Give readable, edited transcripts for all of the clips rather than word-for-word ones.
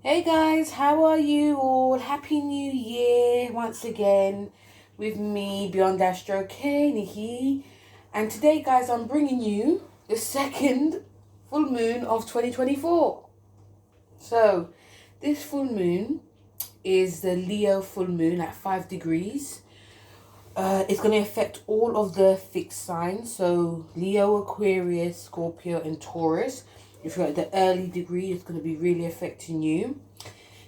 Hey guys, how are you all? Happy New Year once again with me, Beyond Astro K. And today, guys, I'm bringing you the second full moon of 2024. So, this full moon is the Leo full moon at 5 degrees. It's going to affect all of the fixed signs. So, Leo, Aquarius, Scorpio, and Taurus. If you're at the early degree, it's going to be really affecting you.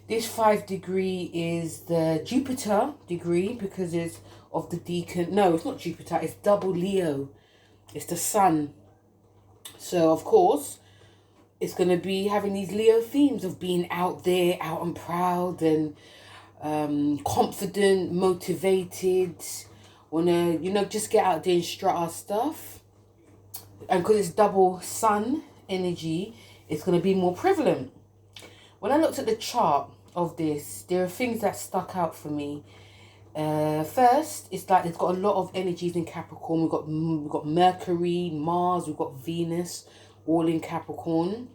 This 5 degree is the Jupiter degree because it's of the decan. No, it's not Jupiter. It's double Leo. It's the sun. So, of course, it's going to be having these Leo themes of being out there, out and proud and confident, motivated. Want to, just get out there and strut our stuff. And because it's double sun energy, it's going to be more prevalent. When I looked at the chart of this, there are things that stuck out for me. First, it's like it's got a lot of energies in Capricorn. We've got Mercury, Mars, we've got Venus, all in Capricorn.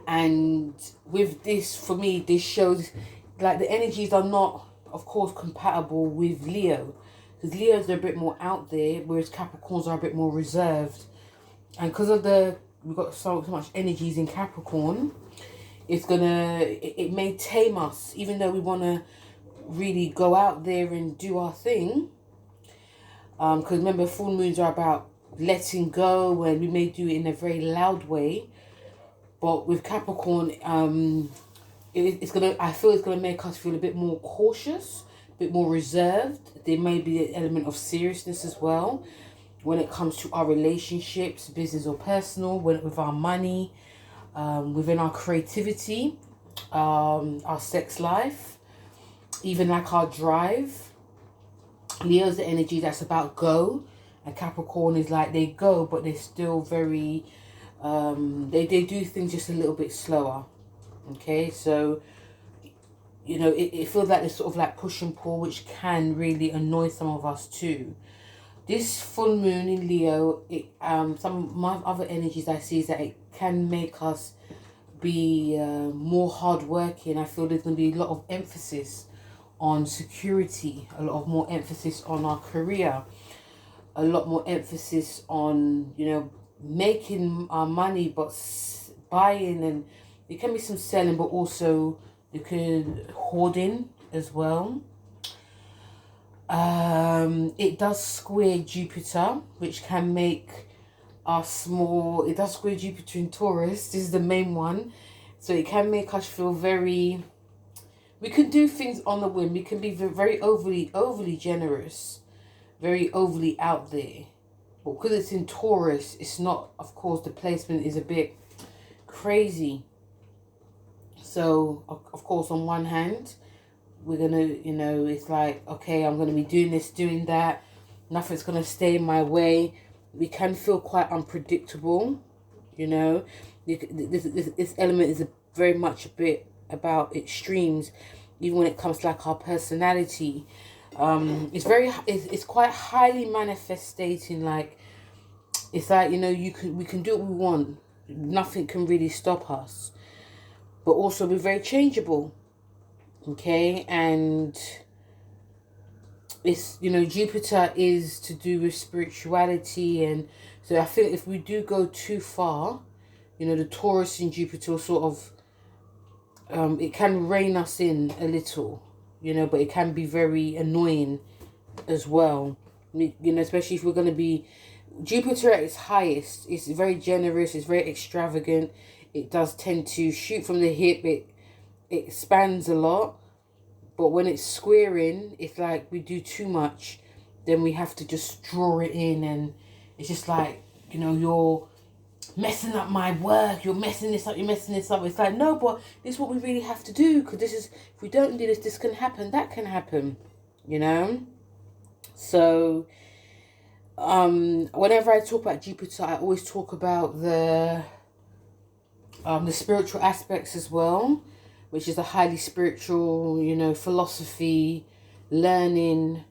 And with this, for me, this shows like the energies are not, of course, compatible with Leo. Because Leos are a bit more out there, whereas Capricorns are a bit more reserved. And because of we've got so much energies in Capricorn, it may tame us, even though we want to really go out there and do our thing. Because remember, full moons are about letting go, and we may do it in a very loud way. But with Capricorn, I feel it's gonna make us feel a bit more cautious, a bit more reserved. There may be an element of seriousness as well when it comes to our relationships, business or personal, with our money, within our creativity, our sex life, even like our drive. Leo's the energy that's about go, and Capricorn is like they go, but they're still very, they do things just a little bit slower. Okay, so, it feels like there's sort of like push and pull, which can really annoy some of us too. This full moon in Leo, some of my other energies I see is that it can make us be more hardworking. I feel there's going to be a lot of emphasis on security, a lot of more emphasis on our career, a lot more emphasis on, making our money, but buying, and there can be some selling, but also you could hoarding as well. It does square Jupiter, which can make us more. It does square Jupiter in Taurus. This is the main one, so it can make us feel very. We can do things on the whim. We can be very overly generous, very overly out there. But because it's in Taurus, it's not. Of course, the placement is a bit crazy. So, of course, on one hand, we're going to, it's like, okay, I'm going to be doing this, doing that. Nothing's going to stay in my way. We can feel quite unpredictable, This element is very much a bit about extremes, even when it comes to like our personality. It's quite highly manifestating. Like, it's like, we can do what we want. Nothing can really stop us. But also we're very changeable. Okay, and it's, Jupiter is to do with spirituality, and so I think if we do go too far, the Taurus in Jupiter sort of, it can rein us in a little, but it can be very annoying as well, especially if we're going to be, Jupiter at its highest, it's very generous, it's very extravagant, it does tend to shoot from the hip, it expands a lot. But when it's squaring, it's like we do too much, then we have to just draw it in, and it's just like, you're messing up my work, you're messing this up. It's like, no, but this is what we really have to do, because if we don't do this can happen, that can happen, So, whenever I talk about Jupiter, I always talk about the spiritual aspects as well, which is a highly spiritual, philosophy, learning.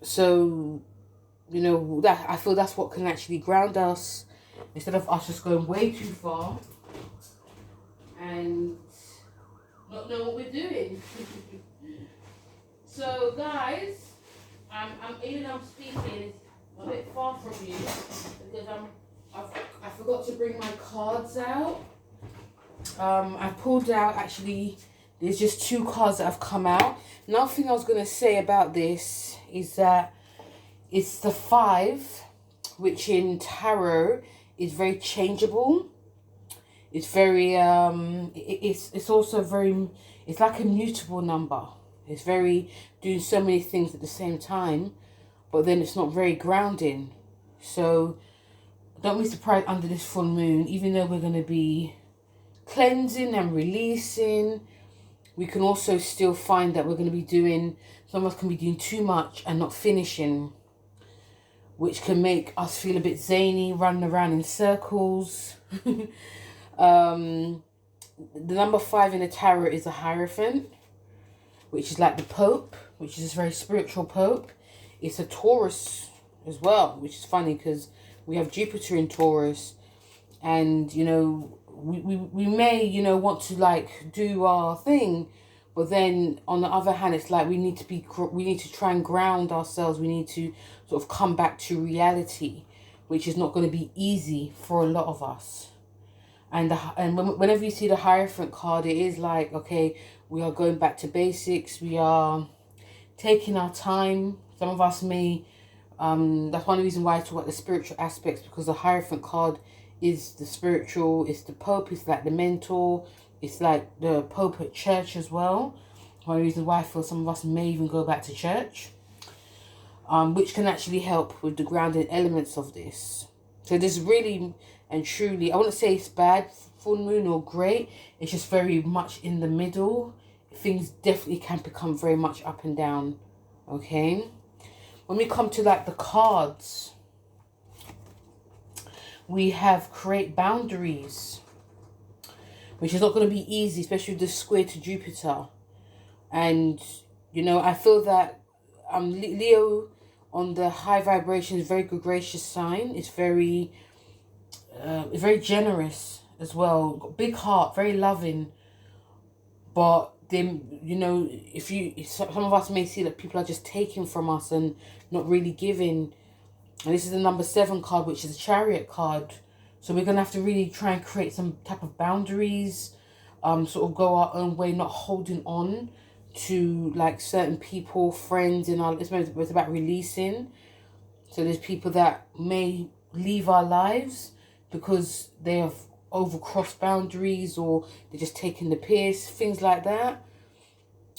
So, that I feel that's what can actually ground us, instead of us just going way too far and don't know what we're doing. So guys, even I'm speaking a bit far from you because I forgot to bring my cards out. I pulled out, actually, there's just 2 cards that have come out. Another thing I was going to say about this is that it's the 5, which in tarot is very changeable. It's very, it's also very, it's like a mutable number. It's very, doing so many things at the same time, but then it's not very grounding. So don't be surprised under this full moon, even though we're going to be cleansing and releasing, we can also still find that we're going to be doing, some of us can be doing too much and not finishing, which can make us feel a bit zany, running around in circles. The number 5 in the tarot is a Hierophant, which is like the Pope, which is a very spiritual Pope. It's a Taurus as well, which is funny because we have Jupiter in Taurus, and you know, we may, you know, want to like do our thing, but then on the other hand, it's like we need to try and ground ourselves. We need to sort of come back to reality, which is not going to be easy for a lot of us. And whenever you see the Hierophant card, it is like, okay, we are going back to basics. We are taking our time. Some of us may, that's one reason why I talk about the spiritual aspects, because the Hierophant card is the spiritual, it's the Pope, it's like the mentor, it's like the Pope at church as well. One reason why I feel some of us may even go back to church, which can actually help with the grounding elements of this. So this really and truly, I wouldn't say it's bad, full moon, or great. It's just very much in the middle. Things definitely can become very much up and down. Okay. When we come to like the cards, we have create boundaries, which is not going to be easy, especially with the square to Jupiter. And, you know, I feel that Leo on the high vibration is a very good, gracious sign. It's very generous as well. Got big heart, very loving. But then, you know, if some of us may see that people are just taking from us and not really giving. And this is the number 7 card, which is a Chariot card. So we're going to have to really try and create some type of boundaries, sort of go our own way, not holding on to like certain people, friends in our, it's about releasing. So there's people that may leave our lives because they have overcrossed boundaries, or they're just taking the piss, things like that.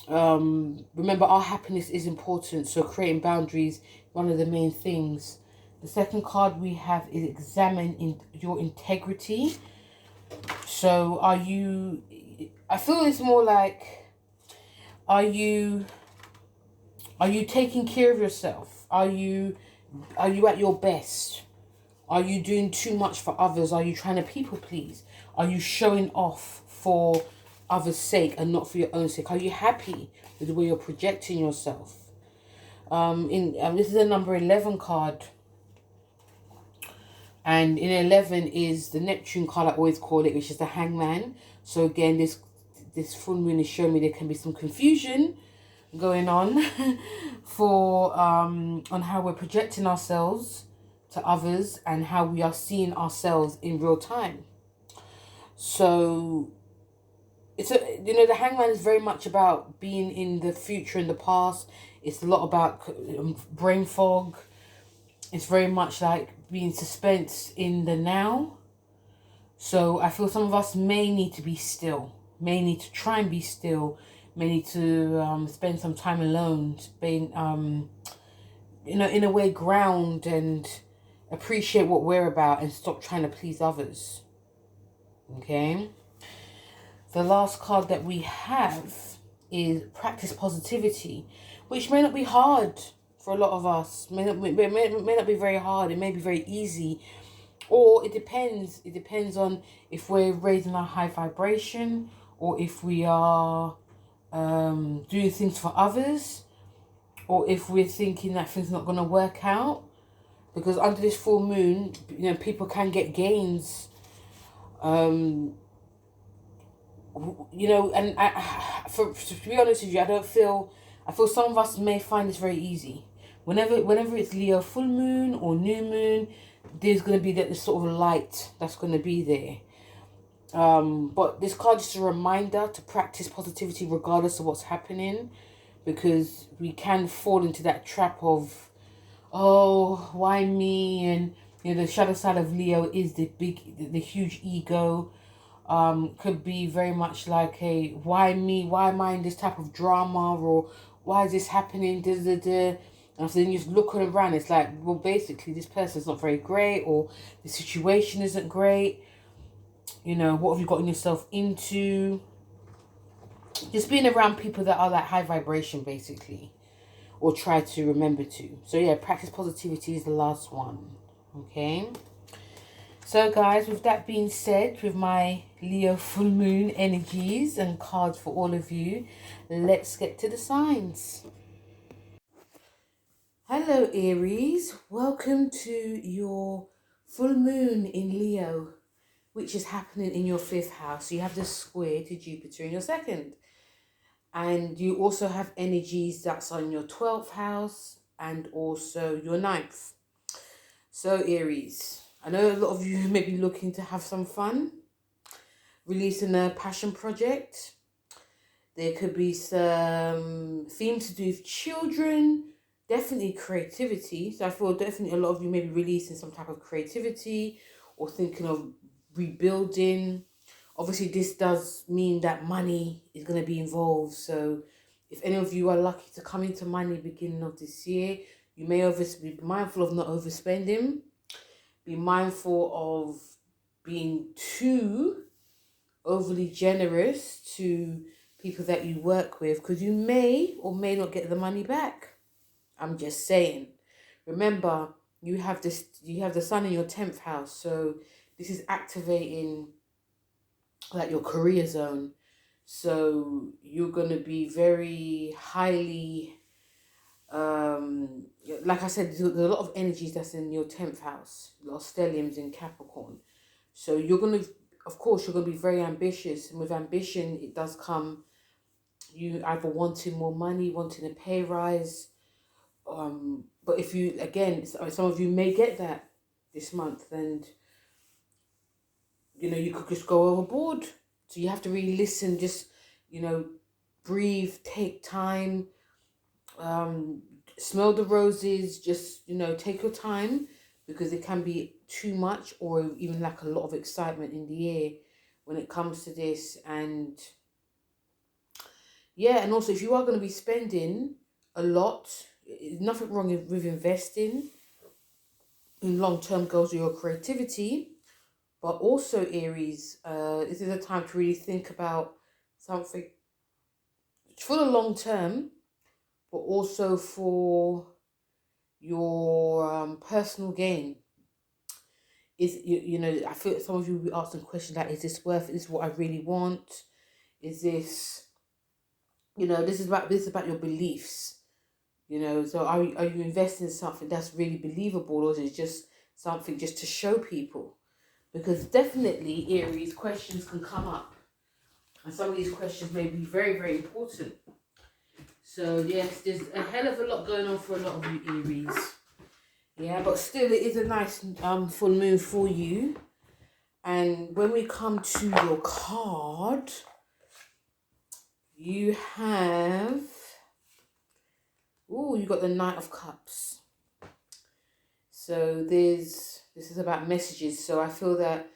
Remember, our happiness is important, so creating boundaries, one of the main things. The second card we have is examine your integrity. So are you, I feel it's more like, are you taking care of yourself? Are you at your best? Are you doing too much for others? Are you trying to people please? Are you showing off for others' sake and not for your own sake? Are you happy with the way you're projecting yourself? This is a number 11 card. And in 11 is the Neptune card, I always call it, which is the Hangman. So again, this full moon is showing me there can be some confusion going on for on how we're projecting ourselves to others and how we are seeing ourselves in real time. So it's the Hangman is very much about being in the future and the past. It's a lot about brain fog. It's very much like being suspense in the now. So I feel some of us may need to be still, may need to try and be still, may need to spend some time alone, being in a way ground and appreciate what we're about and stop trying to please others. Okay. The last card that we have is practice positivity, which may not be hard for a lot of us. May not be very hard. It may be very easy, or it depends. It depends on if we're raising our high vibration, or if we are doing things for others, or if we're thinking that things are not going to work out. Because under this full moon, people can get gains you know, and to be honest with you, I feel some of us may find this very easy. Whenever it's Leo full moon or new moon, there's going to be that this sort of light that's going to be there. But this card is a reminder to practice positivity regardless of what's happening, because we can fall into that trap of, oh, why me? And you know, the shadow side of Leo is the huge ego. Could be very much like a, why me? Why am I in this type of drama? Or why is this happening? Da, da, da. And so then you just look around, it's like, well, basically this person's not very great, or the situation isn't great. You know, what have you gotten yourself into? Just being around people that are like high vibration, basically, or try to remember to. So yeah, practice positivity is the last one. Okay. So guys, with that being said, with my Leo full moon energies and cards for all of you, let's get to the signs. Hello Aries, welcome to your full moon in Leo, which is happening in your 5th house. So you have the square to Jupiter in your 2nd. And you also have energies that's on your 12th house and also your 9th. So Aries, I know a lot of you may be looking to have some fun, releasing a passion project. There could be some themes to do with children, definitely creativity. So I feel definitely a lot of you may be releasing some type of creativity or thinking of rebuilding. Obviously, this does mean that money is going to be involved. So if any of you are lucky to come into money beginning of this year, you may be mindful of not overspending. Be mindful of being too overly generous to people that you work with, because you may or may not get the money back. I'm just saying. Remember, you have the sun in your 10th house, so this is activating like your career zone. So you're going to be very highly, like I said, there's a lot of energies that's in your 10th house, a lot of stelliums in Capricorn. So you're going to, of course, you're going to be very ambitious. And with ambition, it does come you either wanting more money, wanting a pay rise. But if you, again, some of you may get that this month, and, you know, you could just go overboard. So you have to really listen, just, you know, breathe, take time, smell the roses, just, you know, take your time, because it can be too much or even like a lot of excitement in the air when it comes to this. And yeah, and also if you are going to be spending a lot, nothing wrong with investing in long-term goals or your creativity, but also Aries, this is a time to really think about something for the long term, but also for your personal gain. You know, I feel some of you will be asking questions like, is this worth it? Is this what I really want? Is this, you know, this is about your beliefs. You know, so are you investing in something that's really believable, or is it just something just to show people? Because definitely, Aries, questions can come up. And some of these questions may be very, very important. So, yes, there's a hell of a lot going on for a lot of you, Aries. Yeah, but still, it is a nice full moon for you. And when we come to your card, you have... Oh, you got the Knight of Cups. So this is about messages. So I feel that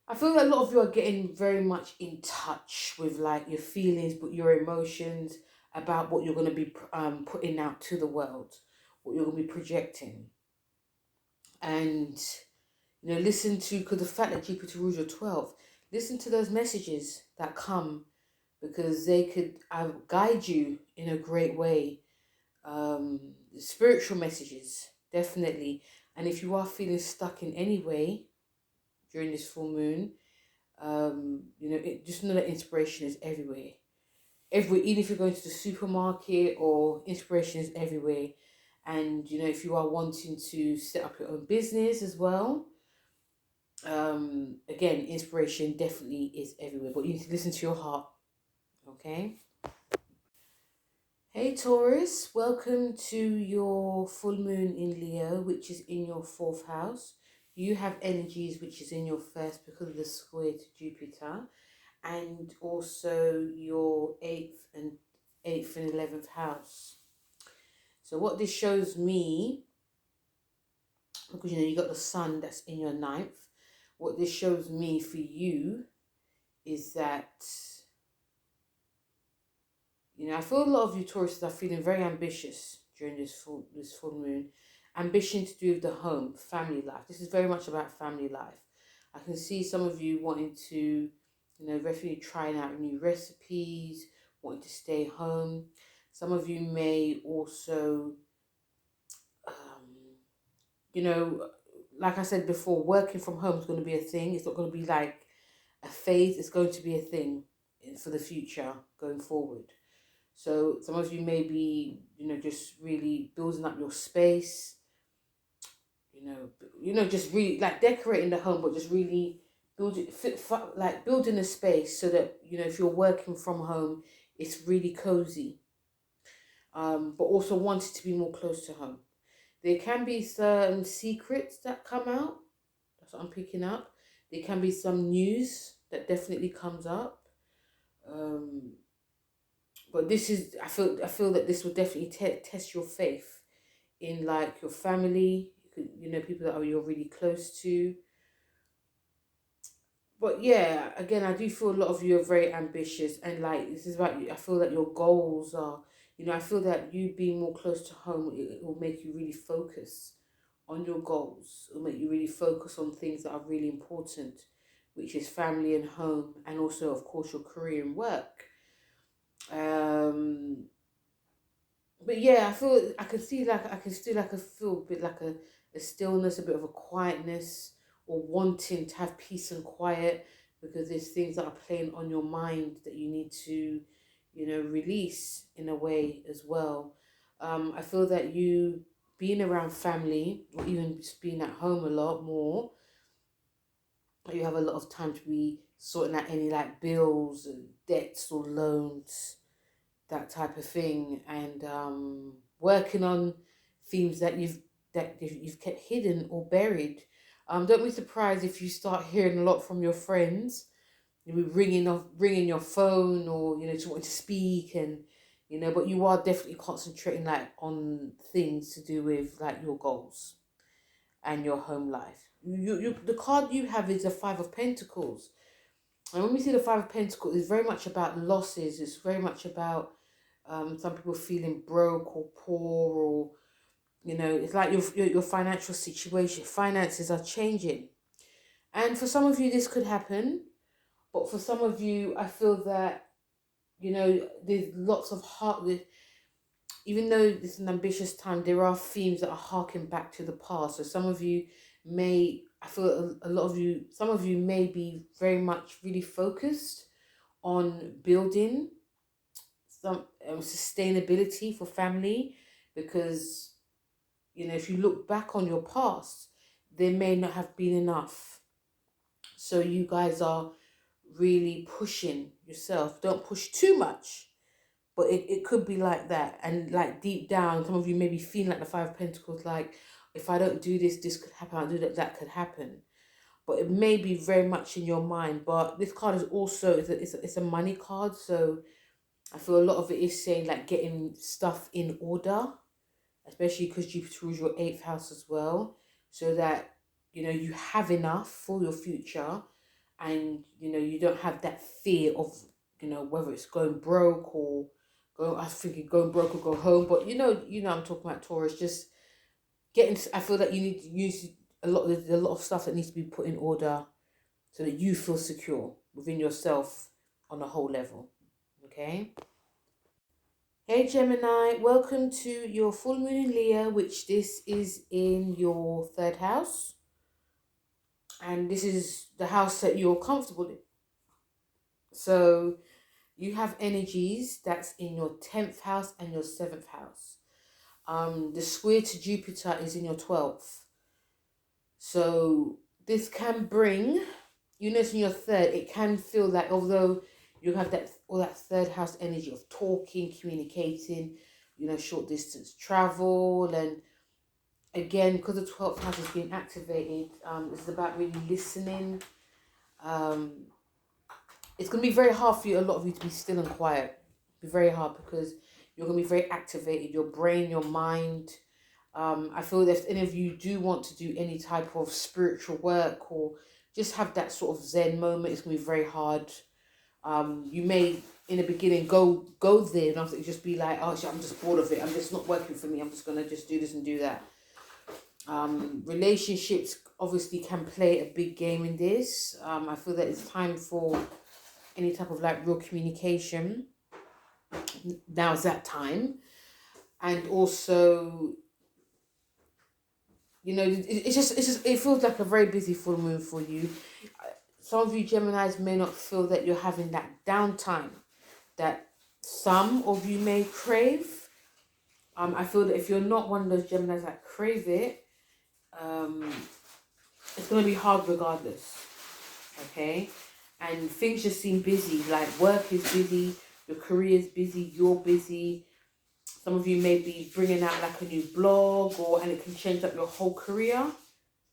a lot of you are getting very much in touch with like your feelings, but your emotions about what you're going to be putting out to the world, what you're going to be projecting. And, you know, listen to, because the fact that Jupiter rules your 12th, listen to those messages that come, because they could guide you in a great way. Spiritual messages, definitely. And if you are feeling stuck in any way during this full moon, you know, just know that inspiration is everywhere. Even if you're going to the supermarket, or inspiration is everywhere. And, you know, if you are wanting to set up your own business as well, Again, inspiration definitely is everywhere, but you need to listen to your heart. Okay. Hey Taurus, welcome to your full moon in Leo, which is in your fourth house. You have energies which is in your first because of the square to Jupiter, and also your eighth and 11th house. So what this shows me, because you got the sun that's in your ninth, what this shows me for you is that, I feel a lot of you Tauruses are feeling very ambitious during this full moon. Ambition to do with the home, family life. This is very much about family life. I can see some of you wanting to, definitely trying out new recipes, wanting to stay home. Some of you may also, um, like I said before, working from home is going to be a thing. It's not going to be like a phase. It's going to be a thing for the future going forward. So some of you may be, just really building up your space, just really like decorating the home, but just really building a space so that, if you're working from home, it's really cozy. But also wanting to be more close to home. There can be some secrets that come out. That's what I'm picking up. There can be some news that definitely comes up. But this is, I feel that this will definitely test your faith in like your family, people that you're really close to. But yeah, again, I do feel a lot of you are very ambitious, and like this is about you. I feel that your goals are, I feel that you being more close to home, it will make you really focus on your goals. It'll make you really focus on things that are really important, which is family and home, and also, of course, your career and work. But yeah, I can feel a bit like a stillness, a bit of a quietness, or wanting to have peace and quiet because there's things that are playing on your mind that you need to, release in a way as well. I feel that you being around family or even just being at home a lot more, you have a lot of time to be sorting out any like bills and debts or loans, that type of thing, and working on themes that you've kept hidden or buried. Don't be surprised if you start hearing a lot from your friends. You'll be ringing your phone, or just wanting to speak, and but you are definitely concentrating like on things to do with like your goals and your home life. The card you have is the Five of Pentacles, and when we see the Five of Pentacles, it's very much about losses. It's very much about some people feeling broke or poor, or it's like your financial situation, finances are changing, and for some of you this could happen, but for some of you, I feel that there's lots of heart. Even though it's an ambitious time, there are themes that are harking back to the past. So some of you may, I feel a lot of you, some of you may be very much really focused on building some sustainability for family, because if you look back on your past, there may not have been enough, so you guys are really pushing yourself. Don't push too much, but it could be like that, and like deep down some of you may be feeling like the Five of Pentacles, like if I don't do this, this could happen. I'll do that, that could happen. But it may be very much in your mind. But this card is also, it's a money card, so I feel a lot of it is saying like getting stuff in order, especially because Jupiter rules your eighth house as well, so that you have enough for your future, and you don't have that fear of whether it's going broke or going. I was thinking going broke or go home, but I'm talking about Taurus. Just getting. I feel that you need to use a lot. There's a lot of stuff that needs to be put in order so that you feel secure within yourself on a whole level. Okay. Hey Gemini, welcome to your full moon in Leo, which this is in your third house. And this is the house that you're comfortable in. So you have energies that's in your 10th house and your 7th house. The square to Jupiter is in your 12th. So this can bring, you notice in your third, it can feel like, although you have that all that third house energy of talking, communicating, short distance travel, and again, because the 12th house is being activated, it's about really listening. It's going to be very hard for you, a lot of you, to be still and quiet. Be very hard because you're going to be very activated, your brain, your mind. I feel that if any of you do want to do any type of spiritual work or just have that sort of Zen moment, it's going to be very hard. You may, in the beginning, go there and after just be like, oh, I'm just bored of it. I'm just not working for me. I'm just going to just do this and do that. Relationships obviously can play a big game in this. I feel that it's time for any type of like real communication. Now's that time. And also, it feels like a very busy full moon for you. Some of you Geminis may not feel that you're having that downtime that some of you may crave. I feel that if you're not one of those Geminis that crave it, it's going to be hard regardless. Okay? And things just seem busy. Like work is busy, your career is busy, you're busy. Some of you may be bringing out like a new blog, and it can change up your whole career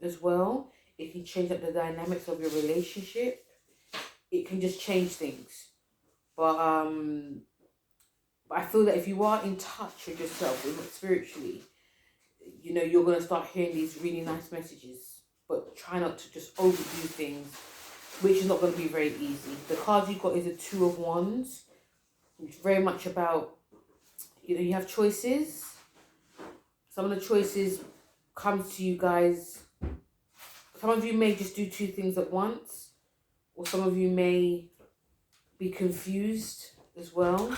as well. It can change up the dynamics of your relationship. It can just change things. But I feel that if you are in touch with yourself, spiritually, you're going to start hearing these really nice messages. But try not to just overdo things, which is not going to be very easy. The card you got is a Two of Wands. It's very much about, you have choices. Some of the choices come to you guys. Some of you may just do two things at once, or some of you may be confused as well.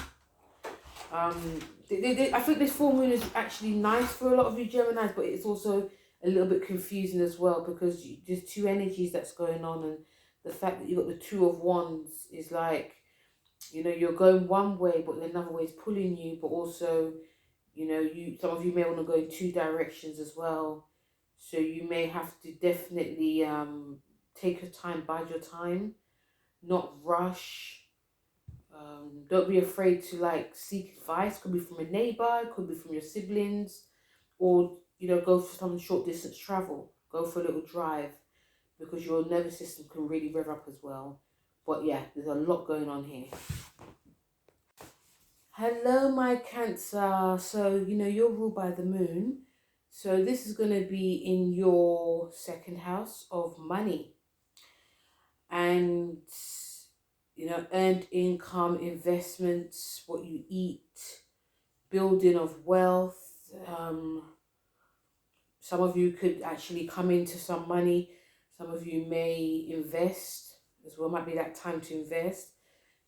I think this full moon is actually nice for a lot of you Geminis, but it's also a little bit confusing as well because there's two energies that's going on, and the fact that you got the Two of Wands is like, you're going one way, but another way is pulling you, but also, some of you may want to go in two directions as well. So you may have to definitely take your time, bide your time, not rush. Don't be afraid to like seek advice. Could be from a neighbor, could be from your siblings, or go for some short distance travel. Go for a little drive because your nervous system can really rev up as well. But yeah, there's a lot going on here. Hello, my Cancer. So, you're ruled by the moon. So this is going to be in your second house of money. And, earned income, investments, what you eat, building of wealth. Some of you could actually come into some money. Some of you may invest as well. Might be that time to invest.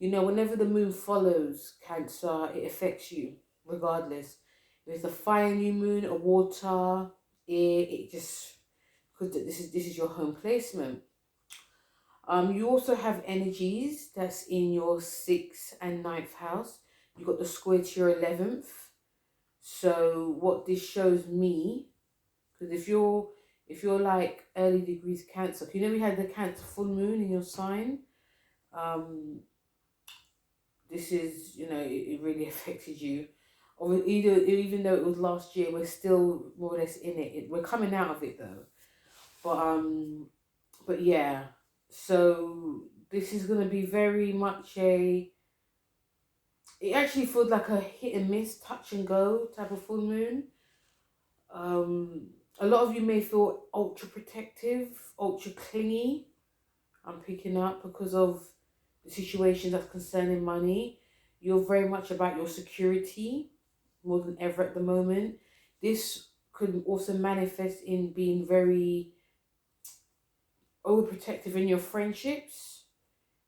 Whenever the moon follows Cancer, it affects you regardless. If it's a fire new moon, a water, it just, because this is your home placement. You also have energies that's in your 6th and 9th house. You got the square to your 11th. So what this shows me, because if you're like early degrees Cancer, we had the Cancer full moon in your sign. This is, it really affected you. Or even though it was last year, we're still more or less in it. We're coming out of it though. But yeah. So this is going to be very much it actually feels like a hit and miss, touch and go type of full moon. A lot of you may feel ultra protective, ultra clingy. I'm picking up because of the situation that's concerning money. You're very much about your security more than ever at the moment. This could also manifest in being very overprotective in your friendships,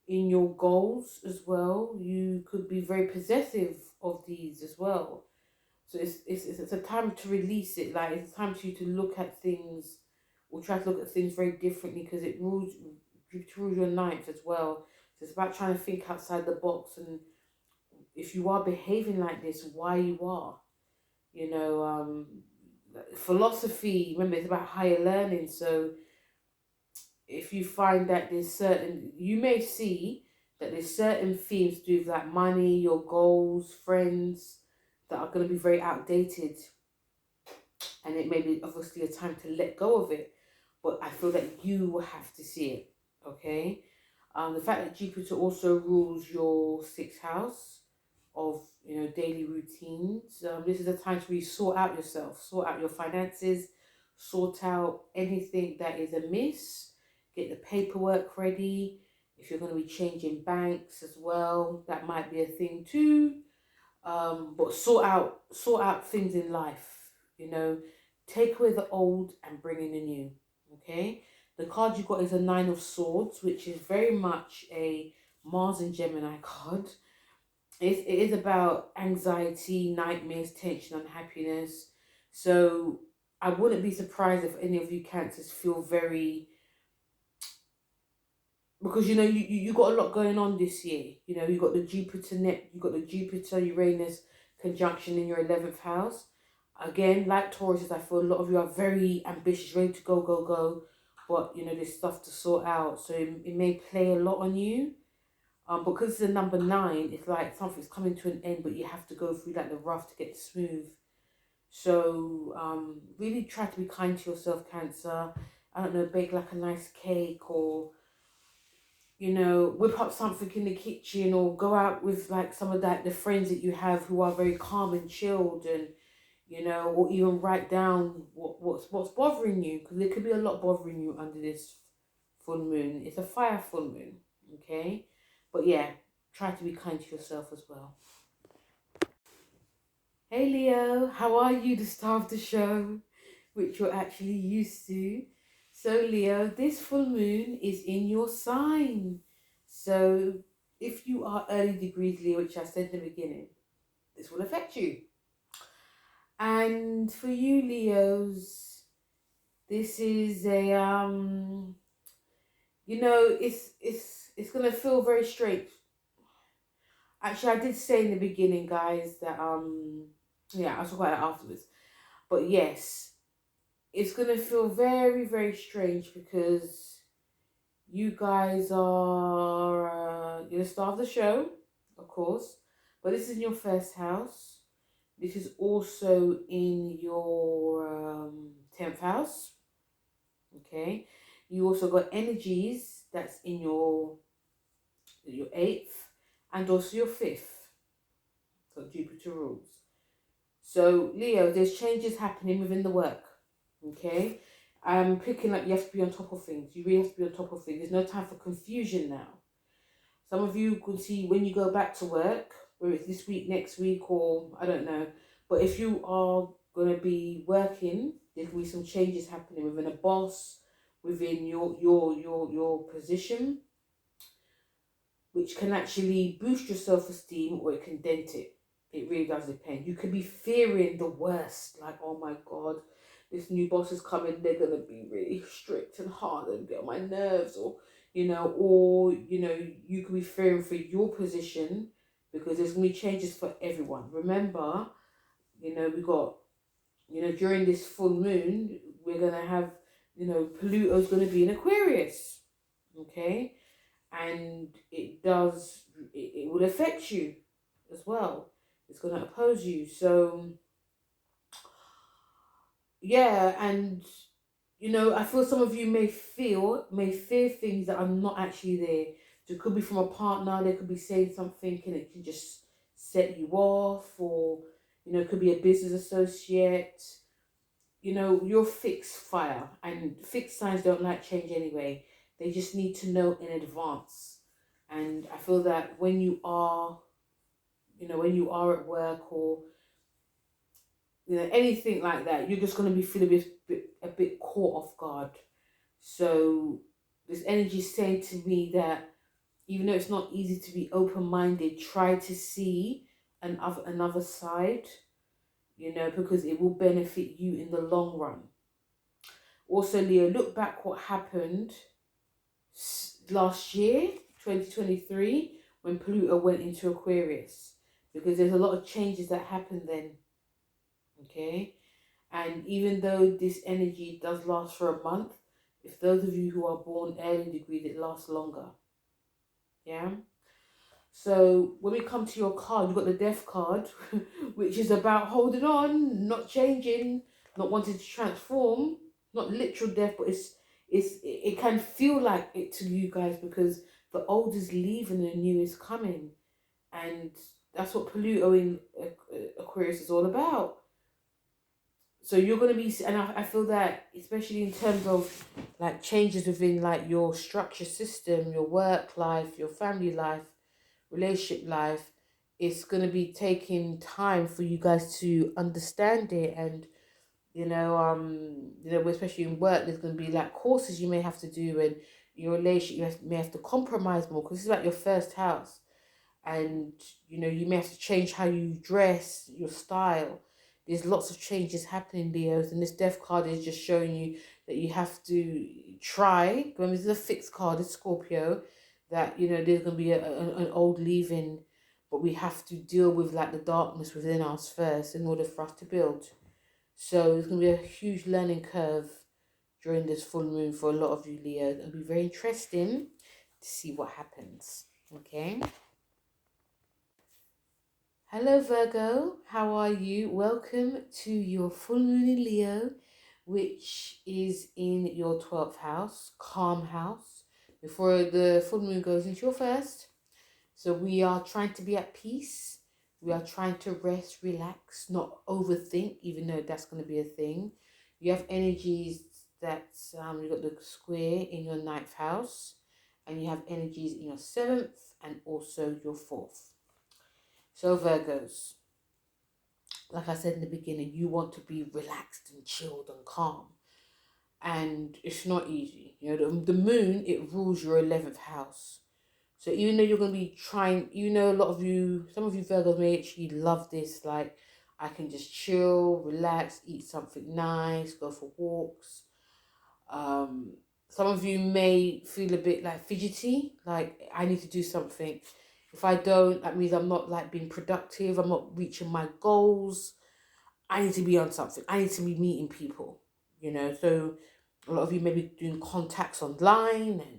in your goals as well. You could be very possessive of these as well. So it's a time to release it. Like, it's time for you to look at things, or try to look at things very differently, because it rules your 9th as well. So it's about trying to think outside the box, and if you are behaving like this, why you are. Philosophy, remember, it's about higher learning. So if you find that there's certain, you may see that there's certain themes to do with like money, your goals, friends, that are going to be very outdated. And it may be obviously a time to let go of it. But I feel that you will have to see it, okay? The fact that Jupiter also rules your sixth house of, daily routines. This is a time to really sort out yourself, sort out your finances, sort out anything that is amiss, get the paperwork ready. If you're going to be changing banks as well, that might be a thing too. But sort out things in life, take away the old and bring in the new, okay? The card you got is a Nine of Swords, which is very much a Mars and Gemini card. It is about anxiety, nightmares, tension, unhappiness. So I wouldn't be surprised if any of you Cancers feel very, because you got a lot going on this year. You got the Jupiter Uranus conjunction in your 11th house. Again, like Taurus, I feel a lot of you are very ambitious, ready to go, go, go. But there's stuff to sort out, so it may play a lot on you. Because it's a number 9, it's like something's coming to an end, but you have to go through like the rough to get smooth. So really try to be kind to yourself, Cancer. I don't know, bake like a nice cake, or whip up something in the kitchen, or go out with like some of the friends that you have who are very calm and chilled, and or even write down what's bothering you, because there could be a lot bothering you under this full moon. It's a fire full moon, okay? But yeah, try to be kind to yourself as well. Hey Leo, how are you? The star of the show, which you're actually used to. So Leo, this full moon is in your sign. So if you are early degrees Leo, which I said in the beginning, this will affect you. And for you Leos, this is a it's gonna feel very strange. Actually, I did say in the beginning, guys, that yeah, I'll talk about that afterwards. But yes, it's gonna feel very, very strange, because you guys are you're the star of the show, of course, but this is in your first house. This is also in your 10th house. Okay, you also got energies that's in your 8th and also your 5th. So Jupiter rules. So Leo, there's changes happening within the work. Okay, I'm picking up you have to be on top of things. You really have to be on top of things. There's no time for confusion now. Some of you can see when you go back to work, whether it's this week, next week, or I don't know. But if you are going to be working, there can be some changes happening within a boss, within your position, which can actually boost your self-esteem, or it can dent it. It really does depend. You could be fearing the worst, like, oh my God, this new boss is coming, they're going to be really strict and hard and get on my nerves, or you could be fearing for your position, because there's going to be changes for everyone. Remember, we got, during this full moon, we're going to have, Pluto's going to be in Aquarius, okay? And it will affect you as well. It's going to oppose you. So, yeah, and I feel some of you may fear things that are not actually there. So it could be from a partner, they could be saying something and it can just set you off, or it could be a business associate. You're fixed fire, and fixed signs don't like change anyway. They just need to know in advance. And I feel that when you are at work, or anything like that, you're just going to be feeling a bit caught off guard. So this energy is saying to me that even though it's not easy to be open-minded, try to see another side, because it will benefit you in the long run. Also, Leo, look back what happened last year, 2023, when Pluto went into Aquarius, because there's a lot of changes that happened then. Okay, and even though this energy does last for a month, If those of you who are born early degrees, it lasts longer. Yeah. So when we come to your card, you've got the Death card, which is about holding on, not changing, not wanting to transform. Not literal death, but it can feel like it to you guys, because the old is leaving and the new is coming, and that's what Pluto in Aquarius is all about. So you're going to be, and I feel that especially in terms of like changes within like your structure system, your work life, your family life, relationship life, it's going to be taking time for you guys to understand it. And especially in work, there's going to be like courses you may have to do, and your relationship may have to compromise more, because this is like your first house. And you may have to change how you dress, your style. There's lots of changes happening, Leos, and this Death card is just showing you that you have to try. When this is a fixed card, it's Scorpio, that there's going to be an old leaving, but we have to deal with like the darkness within us first in order for us to build. So there's going to be a huge learning curve during this full moon for a lot of you, Leo. It'll be very interesting to see what happens. Okay. Hello Virgo, how are you? Welcome to your full moon in Leo, which is in your 12th house, calm house, before the full moon goes into your first. So we are trying to be at peace. We are trying to rest, relax, not overthink, even though that's going to be a thing. You have energies that you've got the square in your 9th house, and you have energies in your 7th and also your 4th. So Virgos, like I said in the beginning, you want to be relaxed and chilled and calm. And it's not easy. The moon, it rules your 11th house. So even though you're going to be trying, a lot of you, some of you Virgos may actually love this. Like, I can just chill, relax, eat something nice, go for walks. Some of you may feel a bit like fidgety, like I need to do something. If I don't, that means I'm not like being productive. I'm not reaching my goals. I need to be on something. I need to be meeting people, So a lot of you may be doing contacts online and,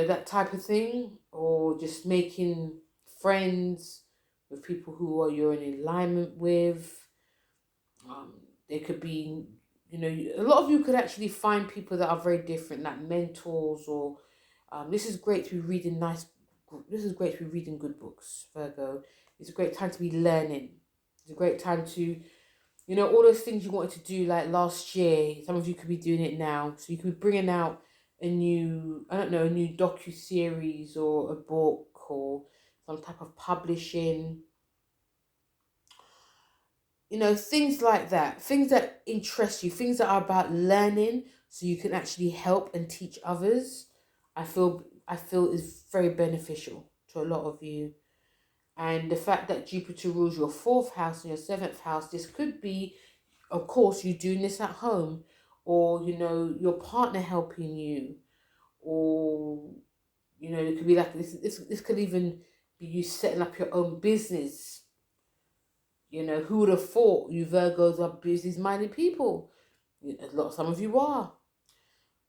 that type of thing. Or just making friends with people who you're in alignment with. There could be, a lot of you could actually find people that are very different, like mentors or this is great to be reading good books, Virgo. It's a great time to be learning. It's a great time to, all those things you wanted to do like last year, some of you could be doing it now. So you could be bringing out a new docu-series or a book or some type of publishing. Things like that, things that interest you, things that are about learning so you can actually help and teach others. I feel is very beneficial to a lot of you. And the fact that Jupiter rules your 4th house and your 7th house, this could be, of course, you doing this at home, or, your partner helping you, or, it could be like this could even be you setting up your own business. Who would have thought you Virgos are business-minded people? Some of you are.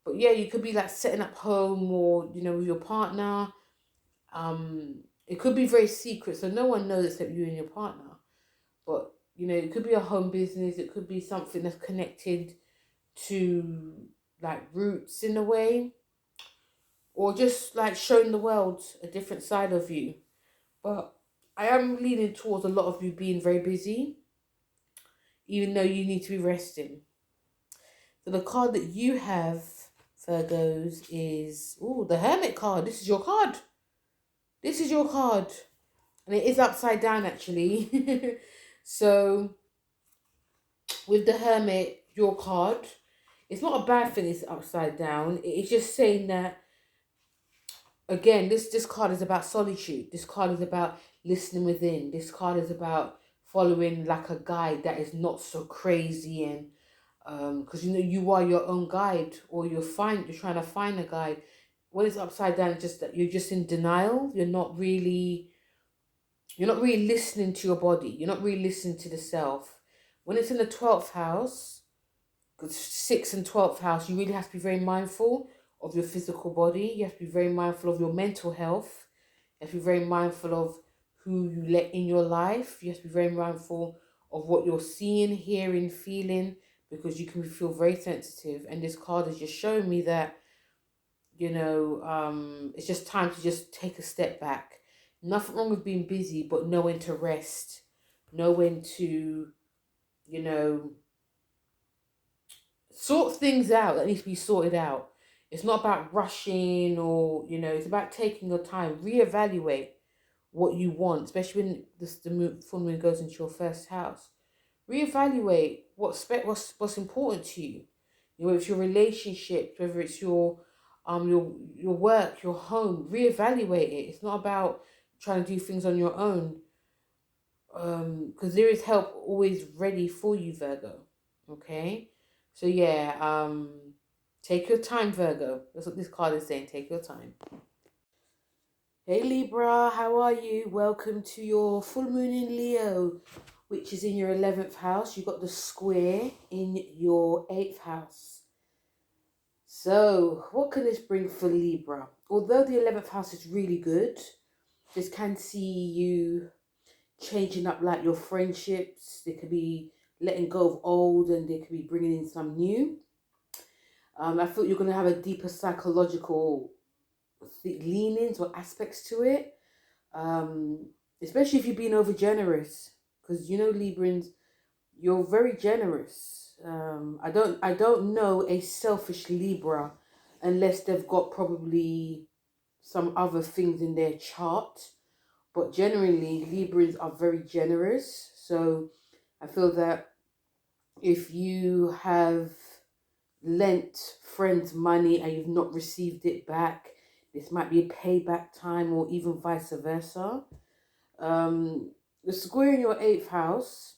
But yeah, you could be like setting up home or, with your partner. It could be very secret, so no one knows except you and your partner. But, it could be a home business. It could be something that's connected to like roots in a way. Or just like showing the world a different side of you. But I am leaning towards a lot of you being very busy, even though you need to be resting. So the card that you have, Virgos, is the Hermit card. This is your card. This is your card. And it is upside down, actually. So with the Hermit, your card, it's not a bad thing it's upside down. It's just saying that, again, this card is about solitude. This card is about listening within. This card is about following like a guide that is not so crazy, and because you are your own guide, or you're trying to find a guide. When it's upside down, it's just that you're just in denial. You're not really listening to your body. You're not really listening to the self. When it's in the 12th house, 6th and 12th house, you really have to be very mindful of your physical body. You have to be very mindful of your mental health. You have to be very mindful of who you let in your life. You have to be very mindful of what you're seeing, hearing, feeling, because you can feel very sensitive. And this card is just showing me that, it's just time to just take a step back. Nothing wrong with being busy, but know when to rest, know when to, sort things out that needs to be sorted out. It's not about rushing or, it's about taking your time, reevaluate what you want, especially when the full moon goes into your first house. Reevaluate what's important to you. Whether it's your relationship, whether it's your work, your home. Reevaluate it. It's not about trying to do things on your own. Because there is help always ready for you, Virgo. Okay? So yeah, take your time, Virgo. That's what this card is saying. Take your time. Hey Libra, how are you? Welcome to your full moon in Leo, which is in your 11th house. You got the square in your 8th house. So what can this bring for Libra? Although the 11th house is really good, this can see you changing up like your friendships. They could be letting go of old and they could be bringing in some new. I feel you're going to have a deeper psychological leanings or aspects to it. Especially if you're being over generous, because Librans, you're very generous. I don't know a selfish Libra unless they've got probably some other things in their chart, but generally Librans are very generous. So I feel that if you have lent friends money and you've not received it back, this might be a payback time, or even vice versa. The square in your 8th house,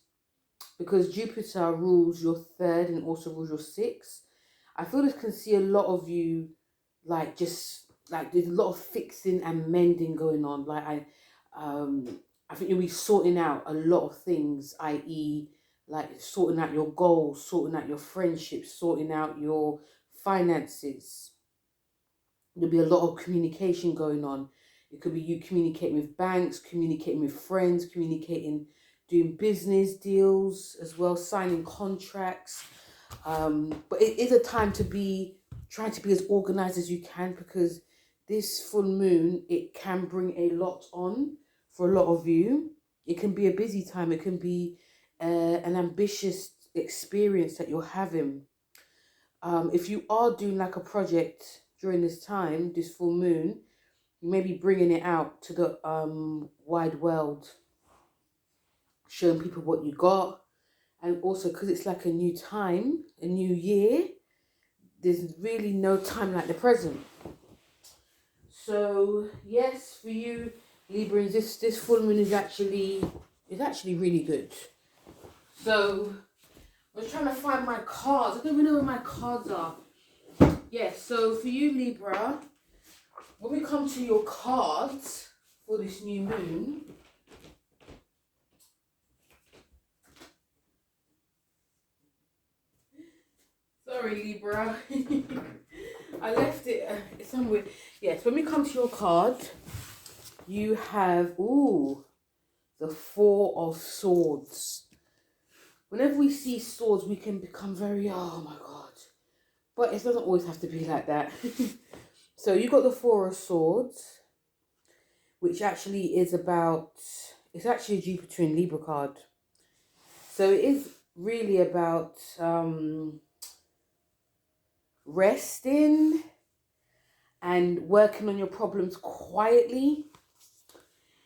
because Jupiter rules your 3rd and also rules your 6th, I feel this can see a lot of you, there's a lot of fixing and mending going on. I think you'll be sorting out a lot of things, i.e., sorting out your goals, sorting out your friendships, sorting out your finances. There'll be a lot of communication going on. It could be you communicating with banks, communicating with friends, doing business deals as well, signing contracts. But it is a time to be trying to be as organized as you can, because this full moon, it can bring a lot on for a lot of you. It can be a busy time. It can be an ambitious experience that you're having. If you are doing like a project during this time, this full moon, you may be bringing it out to the wide world, showing people what you got. And also, because it's like a new time, a new year, there's really no time like the present. So yes, for you Librans, this full moon is actually really good. So I was trying to find my cards. I don't even know where my cards are. Yes, so for you Libra, when we come to your cards for this new moon, sorry Libra, I left it somewhere. Yes, when we come to your card, you have, the 4 of Swords. Whenever we see swords, we can become very, oh my God. But it doesn't always have to be like that. So you got the 4 of Swords, which actually is about, it's actually a Jupiter in Libra card. So it is really about resting and working on your problems quietly.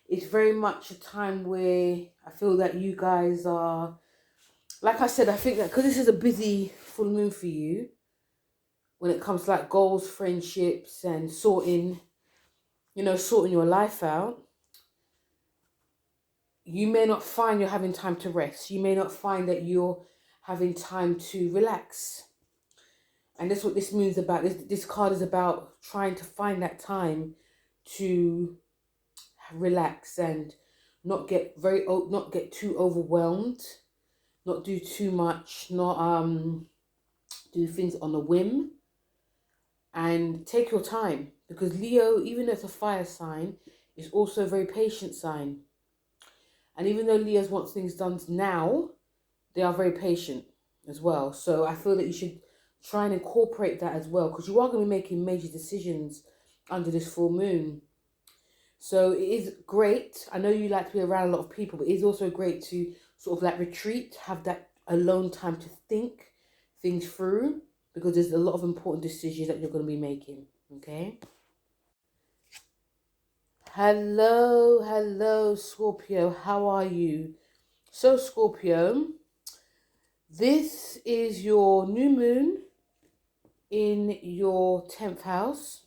It's very much a time where I feel that you guys are, like I said, I think that because this is a busy full moon for you, when it comes to like goals, friendships, and sorting your life out, you may not find you're having time to rest. You may not find that you're having time to relax. And that's what this moon's about. This card is about trying to find that time to relax and not get too overwhelmed, not do too much, not do things on a whim, and take your time, because Leo, even though it's a fire sign, is also a very patient sign. And even though Leos want things done now, they are very patient as well. So I feel that you should try and incorporate that as well, because you are going to be making major decisions under this full moon. So it is great. I know you like to be around a lot of people, but it is also great to sort of like retreat, have that alone time to think things through, because there's a lot of important decisions that you're going to be making. Okay. Hello, Scorpio. How are you? So, Scorpio, this is your new moon in your 10th house.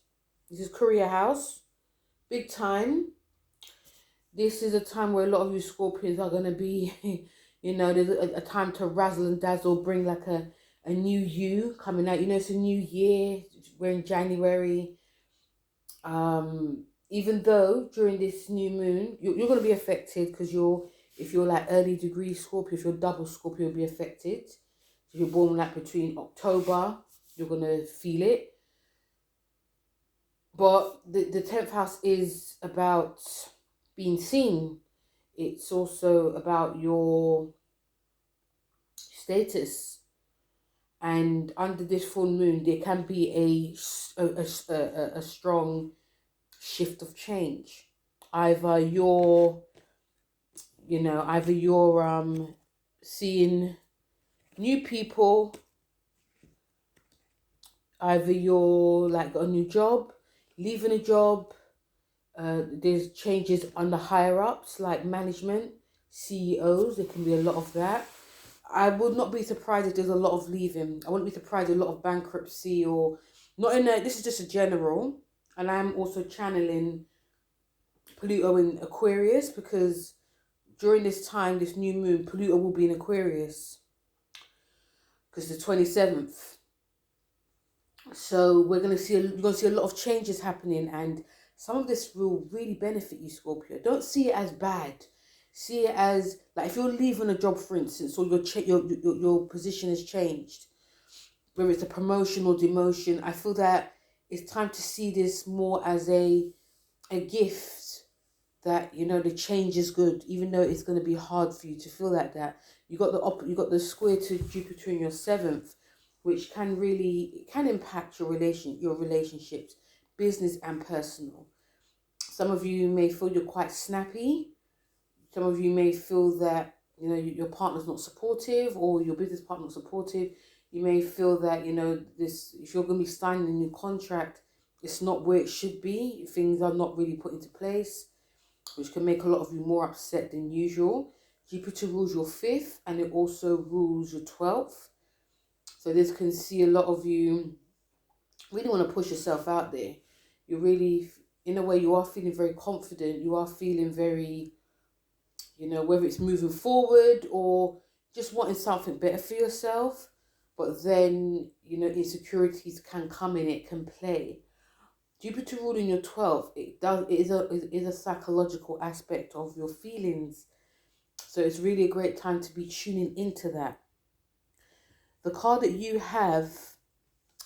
This is career house. Big time. This is a time where a lot of you Scorpions are going to be, there's a time to razzle and dazzle, bring like a new you coming out. It's a new year. We're in January. Even though during this new moon, you're going to be affected, because if you're like early degree Scorpio, if you're double Scorpio, you'll be affected. If you're born like between October, you're going to feel it. But the 10th house is about being seen. It's also about your status. And under this full moon, there can be a strong shift of change. Either you're seeing new people, either you're like got a new job, leaving a job. There's changes on the higher ups, like management, CEOs. There can be a lot of that. I would not be surprised if there's a lot of leaving. I wouldn't be surprised if a lot of bankruptcy, or not in a, this is just a general. And I'm also channeling Pluto in Aquarius, because during this time, this new moon, Pluto will be in Aquarius, because the 27th. So you're going to see a lot of changes happening, and some of this will really benefit you, Scorpio. Don't see it as bad. See it as, like, if you're leaving a job, for instance, or your position has changed, whether it's a promotion or demotion, I feel that it's time to see this more as a gift, that the change is good, even though it's going to be hard for you to feel like that. You got the square to Jupiter in your 7th, which can impact your relationships, business and personal. Some of you may feel you're quite snappy. Some of you may feel that your partner's not supportive, or your business partner not supportive. You may feel that if you're going to be signing a new contract, it's not where it should be. Things are not really put into place, which can make a lot of you more upset than usual. Jupiter rules your 5th, and it also rules your 12th. So this can see a lot of you really want to push yourself out there. You're really, in a way, you are feeling very confident. You are feeling very, whether it's moving forward or just wanting something better for yourself. But then, insecurities can come in, it can play. Jupiter ruling your 12th, it is a psychological aspect of your feelings. So it's really a great time to be tuning into that. The card that you have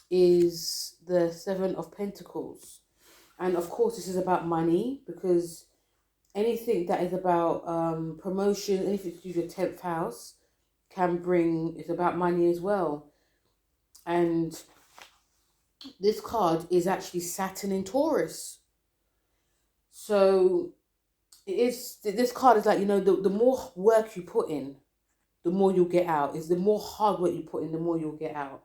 is the 7 of Pentacles. And of course, this is about money, because anything that is about promotion, anything to do with your 10th house, it's about money as well. And this card is actually Saturn in Taurus. So this card is like, the more work you put in, the more you'll get out. It's the more hard work you put in, the more you'll get out.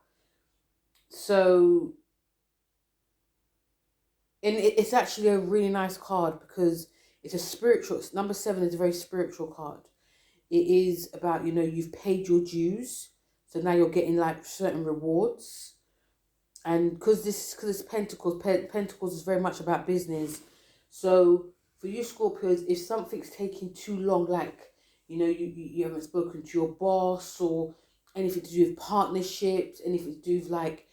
So, and it's actually a really nice card, because it's a spiritual, number 7 is a very spiritual card. It is about, you've paid your dues, so now you're getting like certain rewards. And because it's Pentacles is very much about business. So for you Scorpios, if something's taking too long, like, you haven't spoken to your boss, or anything to do with partnerships, anything to do with like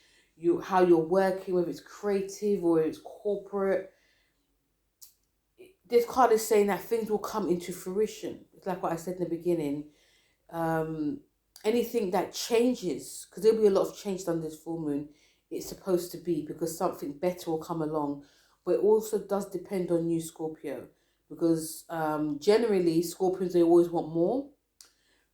how you're working, whether it's creative or it's corporate, this card is saying that things will come into fruition. It's like what I said in the beginning. anything that changes, because there'll be a lot of change done this full moon, it's supposed to be, because something better will come along. But it also does depend on you, Scorpio, because generally Scorpions, they always want more.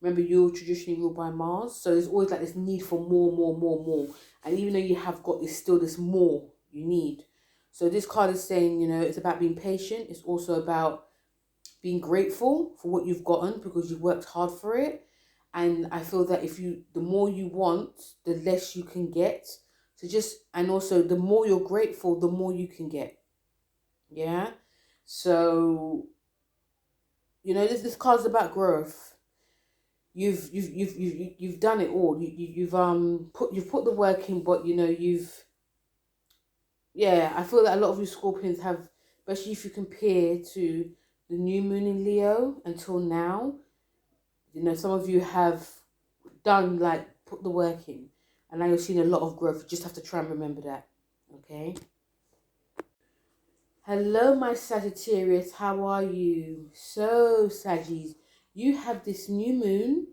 Remember, you're traditionally ruled by Mars, so there's always like this need for more, more, more, more. And even though you have got this, still this more you need. So this card is saying, you know, it's about being patient. It's also about being grateful for what you've gotten because you've worked hard for it. And I feel that the more you want, the less you can get. So and also the more you're grateful, the more you can get. Yeah. So, you know, this card's about growth. You've done it all. You've put the work in, but you know I feel that a lot of you Scorpions have, especially if you compare to the new moon in Leo until now, you know, some of you have done, like, put the work in, and now you're seeing a lot of growth. You just have to try and remember that. Okay. Hello, my Sagittarius. How are you? So, Saggies, you have this new moon,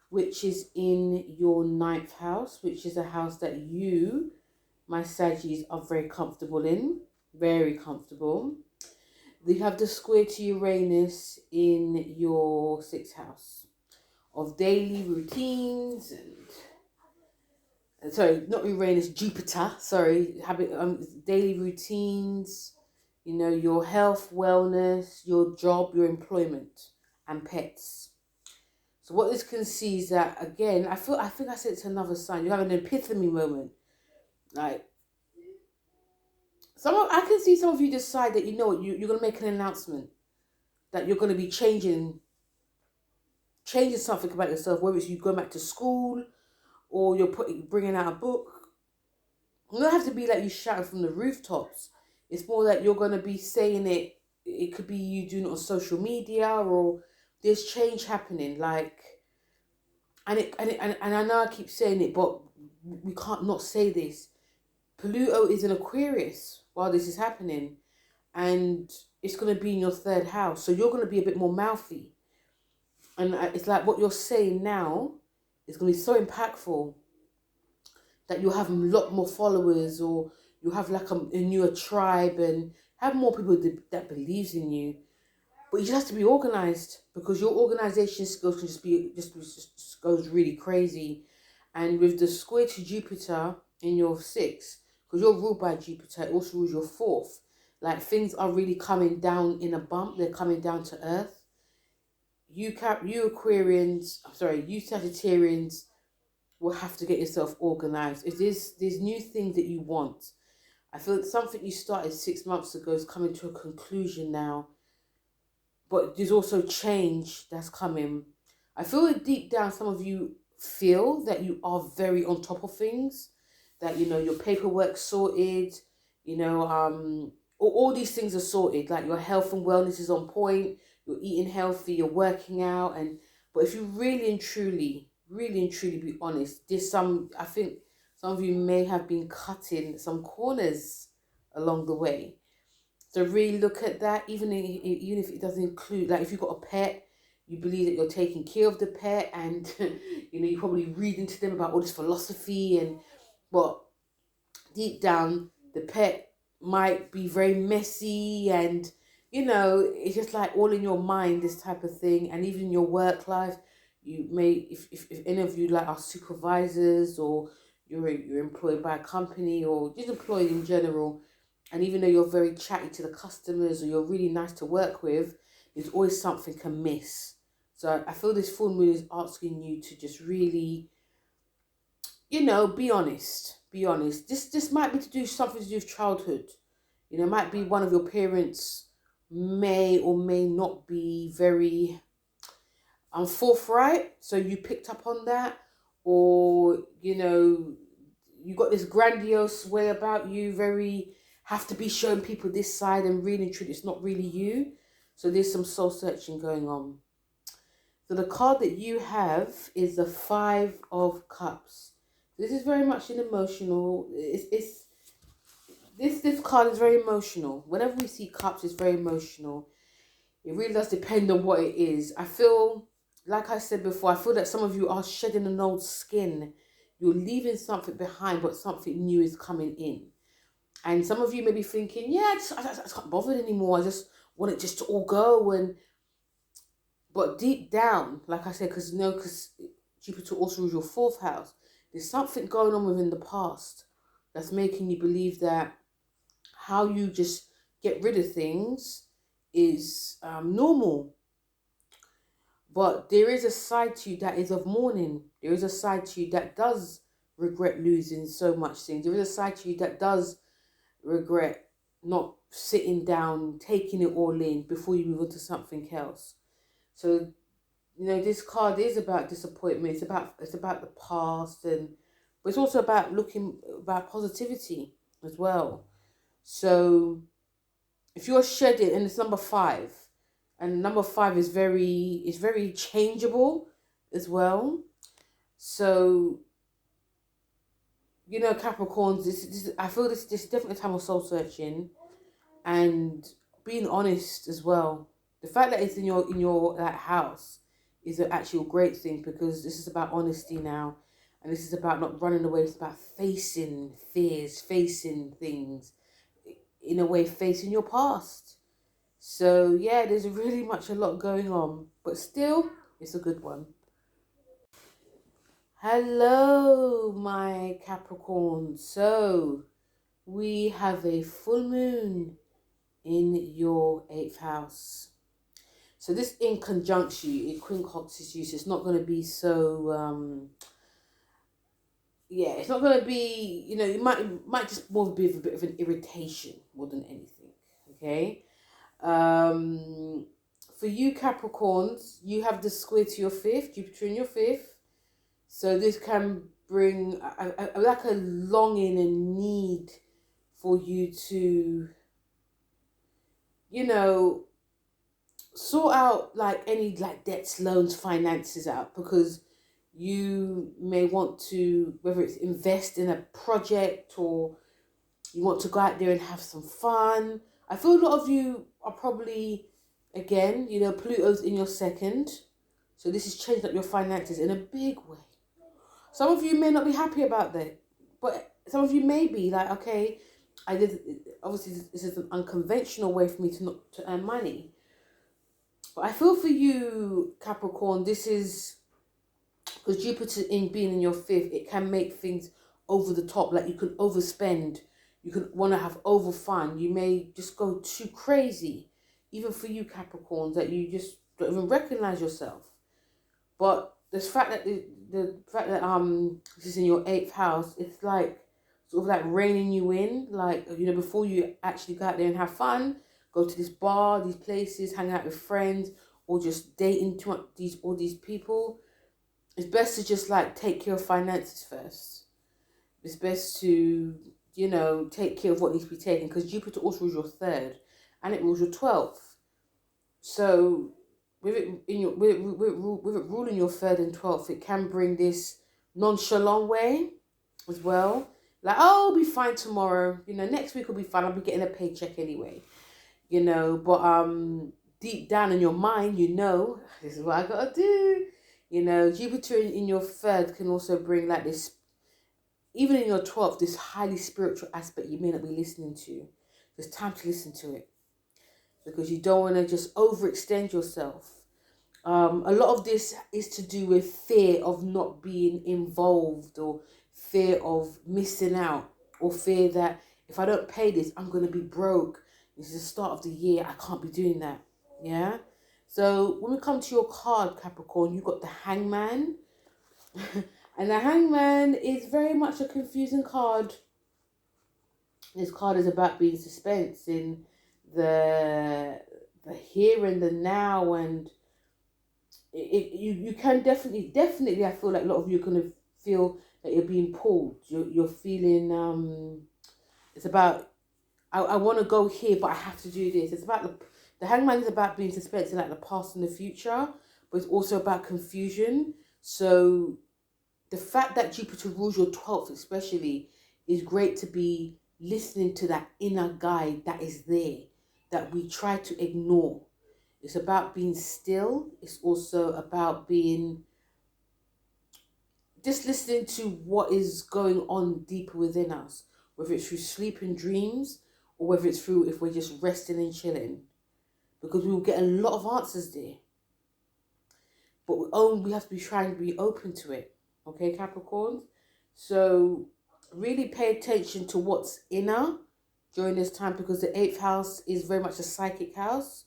which is in your 9th house, which is a house that you, my Saggies, are very comfortable in. Very comfortable. You have the square to Uranus in your 6th house of daily routines and sorry, not Uranus, Jupiter. Sorry, daily routines. You know, your health, wellness, your job, your employment, and pets. So what this can see is that, again, I think I said it's another sign. You have an epiphany moment. Like, I can see some of you decide that, you know what, you're going to make an announcement that you're going to be changing something about yourself, whether it's you going back to school or you're bringing out a book. You don't have to be like you shouting from the rooftops. It's more that you're going to be saying it. It could be you doing it on social media, or there's change happening. Like, and I know I keep saying it, but we can't not say this. Pluto is in Aquarius while this is happening, and it's going to be in your 3rd house. So you're going to be a bit more mouthy. And it's like what you're saying now is going to be so impactful that you'll have a lot more followers, or you'll have like a newer tribe and have more people that believes in you. But you just have to be organized, because your organization skills can just goes really crazy. And with the square to Jupiter in your 6th, because you're ruled by Jupiter, it also rules your 4th. Like, things are really coming down in a bump. They're coming down to earth. You Aquarians, you Sagittarians will have to get yourself organized. If there's new things that you want, I feel that something you started 6 months ago is coming to a conclusion now. But there's also change that's coming. I feel that deep down, some of you feel that you are very on top of things, that, you know, your paperwork's sorted, you know, all these things are sorted, like your health and wellness is on point, you're eating healthy, you're working out, but if you really and truly be honest, I think some of you may have been cutting some corners along the way. So really look at that, even if it doesn't include, like, if you've got a pet, you believe that you're taking care of the pet, and you know, you probably read into them about all this philosophy, but deep down, the pet might be very messy, and you know, it's just like all in your mind, this type of thing. And even your work life, you may, if any of you like are supervisors, or you're employed by a company, or just employed in general, and even though you're very chatty to the customers, or you're really nice to work with, there's always something amiss. So I feel this full moon is asking you to just really, you know, be honest. Be honest. This might be something to do with childhood. You know, it might be one of your parents may or may not be very forthright, so you picked up on that, or you know, you got this grandiose way about you, very have to be showing people this side, and really and truly it's not really you. So there's some soul searching going on. So the card that you have is the 5 of Cups. This is very much an emotional, this card is very emotional. Whenever we see cups, it's very emotional. It really does depend on what it is. I feel like I said before, I feel that some of you are shedding an old skin. You're leaving something behind, but something new is coming in. And some of you may be thinking, yeah, I can't bother anymore. I just want it just to all go. But deep down, like I said, because Jupiter also rules your fourth house, there's something going on within the past that's making you believe that how you just get rid of things is normal. But there is a side to you that is of mourning. There is a side to you that does regret losing so much things. There is a side to you that does regret not sitting down, taking it all in before you move on to something else. So, this card is about disappointment. It's about the past, but it's also about about positivity as well. So if you're shedding, and it's number 5, and number 5 is very changeable as well. So, Capricorns, I feel this is definitely a time of soul searching and being honest as well. The fact that it's in your that house is an actual great thing, because this is about honesty now, and this is about not running away. It's about facing fears, facing things, in a way, facing your past. So yeah, there's really much a lot going on, but still, it's a good one. Hello, my Capricorn. So we have a full moon in your 8th house. So this in conjunction you, it quincunxes you, so it's not going to be so, it's not going to be, it might just more be a bit of an irritation more than anything, okay? For you Capricorns, you have the square to your 5th, Jupiter in your 5th. So this can bring like a longing and need for you to, sort out like any like debts, loans, finances out, because you may want to, whether it's invest in a project or you want to go out there and have some fun. I feel a lot of you are probably, again, Pluto's in your 2nd. So this has changed up your finances in a big way. Some of you may not be happy about that, but some of you may be like, okay, obviously this is an unconventional way for me to earn money. But I feel for you, Capricorn, this is, because Jupiter being in your 5th, it can make things over the top. Like you can overspend, you can want to have over fun. You may just go too crazy, even for you Capricorns, that you just don't even recognize yourself. But the fact that this is in your 8th house, it's like sort of like reining you in, like, before you actually go out there and have fun, go to this bar, these places, hang out with friends, or just dating all these people. It's best to just like take care of finances first. It's best to, take care of what needs to be taken, because Jupiter also rules your 3rd and it rules your 12th. So with it ruling your 3rd and 12th, it can bring this nonchalant way as well. Like, oh, I'll be fine tomorrow. Next week will be fine. I'll be getting a paycheck anyway. But deep down in your mind, this is what I gotta do. Jupiter in your 3rd can also bring like this, even in your 12th, this highly spiritual aspect you may not be listening to. It's time to listen to it, because you don't want to just overextend yourself. A lot of this is to do with fear of not being involved, or fear of missing out, or fear that if I don't pay this, I'm going to be broke. This is the start of the year. I can't be doing that. Yeah. So when we come to your card, Capricorn, you got the Hangman. And the Hangman is very much a confusing card. This card is about being suspense in the here and the now, and you can definitely I feel like a lot of you are going to feel that you're being pulled. You're feeling it's about I want to go here, but I have to do this. It's about the Hangman is about being suspense in like the past and the future, but it's also about confusion. So the fact that Jupiter rules your 12th especially is great to be listening to that inner guide that is there, that we try to ignore. It's about being still. It's also about being, just listening to what is going on deeper within us, whether it's through sleep and dreams, or whether it's through if we're just resting and chilling, because we will get a lot of answers there. But we have to be trying to be open to it. Okay, Capricorns? So really pay attention to what's inner during this time, because the 8th house is very much a psychic house,